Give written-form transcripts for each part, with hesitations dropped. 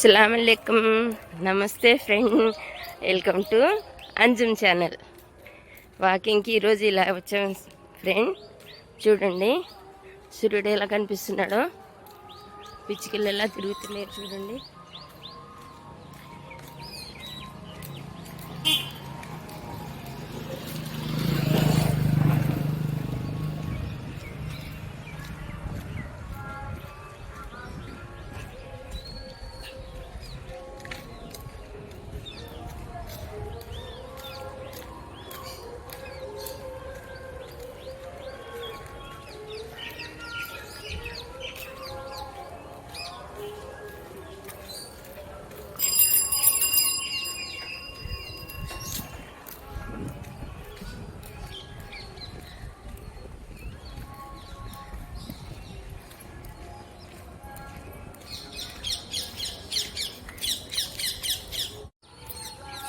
అస్సలాముఅలైకుం. నమస్తే friend, welcome to Anjum channel. వాకింగ్కి ఈరోజు ఇలా వచ్చాం ఫ్రెండ్. చూడండి సూర్యుడు ఎలా కనిపిస్తున్నాడో, పిచ్చుకలు ఎలా తిరుగుతున్నాయి చూడండి.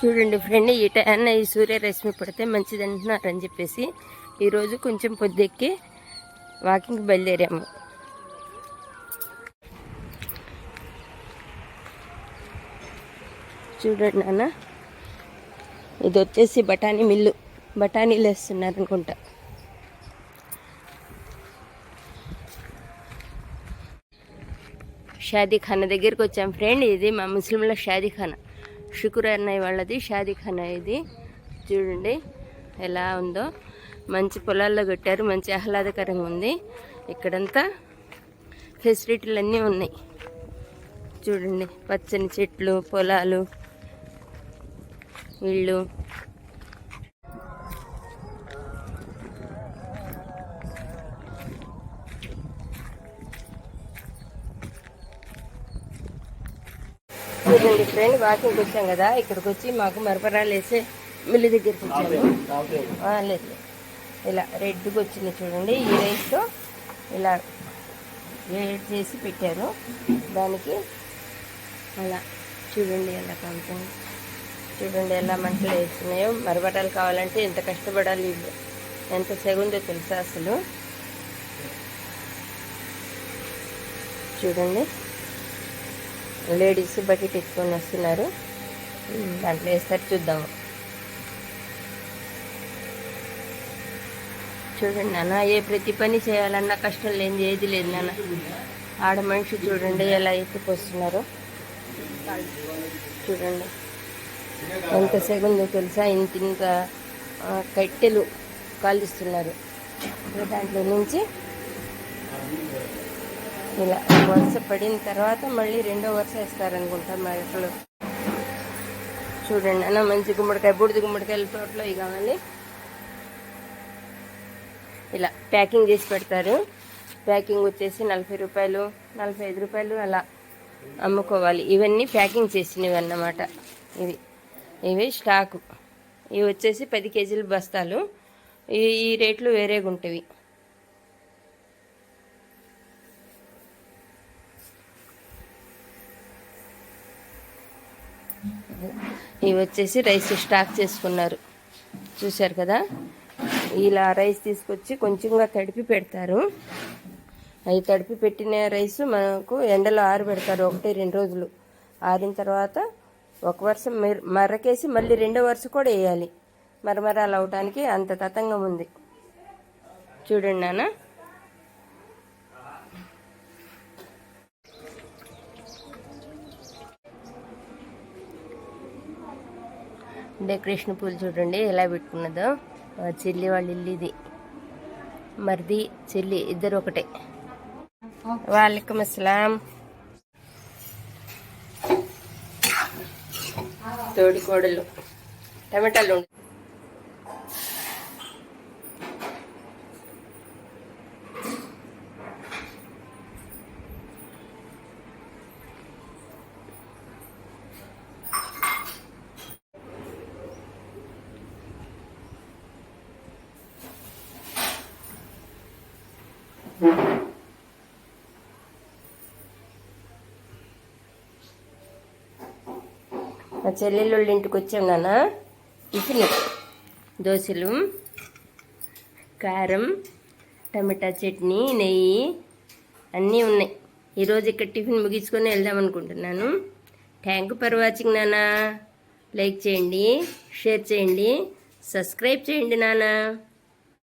చూడండి ఫ్రెండ్, ఈ టైం ఈ సూర్యరశ్మి పడితే మంచిది అంటున్నారని చెప్పేసి ఈరోజు కొంచెం పొద్దుెక్కి వాకింగ్కి బయలుదేరాము. చూడండి నాన్న, ఇది వచ్చేసి బఠానీ మిల్లు. బఠానీలు వేస్తున్నారు అనుకుంటా. షాదీఖానా దగ్గరికి వచ్చాం ఫ్రెండ్. ఇది మా ముస్లింల షాదీఖానా, షుకుర్ అన్నయ్య వాళ్ళది షాదీఖానా. ఇది చూడండి ఎలా ఉందో. మంచి పొలాల్లో పెట్టారు, మంచి ఆహ్లాదకరంగా ఉంది. ఇక్కడంతా ఫెసిలిటీలు అన్నీ ఉన్నాయి. చూడండి, పచ్చని చెట్లు, పొలాలు, ఇళ్ళు. చూడండి ఫ్రెండ్, వాకింగ్కి వచ్చాం కదా, ఇక్కడికి వచ్చి మాకు మరపరాలు వేసే మిల్లు దగ్గరికి వచ్చాము. లేదు, ఇలా రెడ్గా వచ్చింది చూడండి. ఈ రైస్తో ఇలా వేడి చేసి పెట్టారు దానికి. అలా చూడండి ఎలా కాలుతుంది, చూడండి ఎలా మంటలు వేస్తున్నాయో. మరపరాలు కావాలంటే ఎంత కష్టపడాలి, ఎంత సెగుందో తెలుసా అసలు. చూడండి, లేడీస్ బకెట్ ఎత్తుకొని వస్తున్నారు, దాంట్లో వేస్తారు. చూద్దాము. చూడండి నాన్న, ఏ ప్రతి పని చేయాలన్నా కష్టం లేనిది ఏది లేదు నాన్న. ఆడ మనిషి చూడండి ఎలా ఎత్తుకొస్తున్నారు. చూడండి ఎంత సెగుందో తెలుసా. ఇంత కట్టెలు కాలుస్తున్నారు. దాంట్లో నుంచి ఇలా వరుస పడిన తర్వాత మళ్ళీ రెండో వరుస వేస్తారనుకుంటా మా ఇంట్లో. చూడండి అన్న, మంచి గుమ్మడికాయ, బూడిద గుమ్మడికాయల తోటలో ఇవి కావాలి. ఇలా ప్యాకింగ్ చేసి పెడతారు. ప్యాకింగ్ వచ్చేసి 40 రూపాయలు, 45 రూపాయలు అలా అమ్ముకోవాలి. ఇవన్నీ ప్యాకింగ్ చేసినవి అన్నమాట. ఇవి స్టాకు. ఇవి వచ్చేసి 10 కేజీల బస్తాలు. ఈ రేట్లు వేరేగా ఉంటాయి. ఇవి వచ్చేసి రైస్ స్టాక్ చేసుకున్నారు, చూశారు కదా. ఇలా రైస్ తీసుకొచ్చి కొంచెంగా తడిపి పెడతారు. అవి తడిపి పెట్టిన రైస్ మనకు ఎండలో ఆరబెడతారు 1-2 రోజులు. ఆరిన తర్వాత ఒక వరుస మర్రకేసి మళ్ళీ రెండో వరుస కూడా వేయాలి. మరమరాలు అవటానికి అంత తతంగం ఉంది. చూడండి నాన్న. డెకరేషన్ పూలు చూడండి ఎలా పెట్టుకున్నదో. చెల్లి వాళ్ళ ఇల్లు ఇది. మరిది చెల్లి ఇద్దరు ఒకటే. వాలేకుం అస్సలాం. తోడి కోడలు టమాటాలు. మా చెల్లెళ్ళ ఇంటికి వచ్చాం నాన్న. టిఫిన్ దోశలు, కారం, టమాటా చట్నీ, నెయ్యి అన్నీ ఉన్నాయి. ఈరోజు ఇక్కడ టిఫిన్ ముగించుకొని వెళ్దాం అనుకుంటున్నాను. థ్యాంక్ యూ ఫర్ వాచింగ్ నాన్న. లైక్ చేయండి, షేర్ చేయండి, సబ్స్క్రైబ్ చేయండి నాన్న.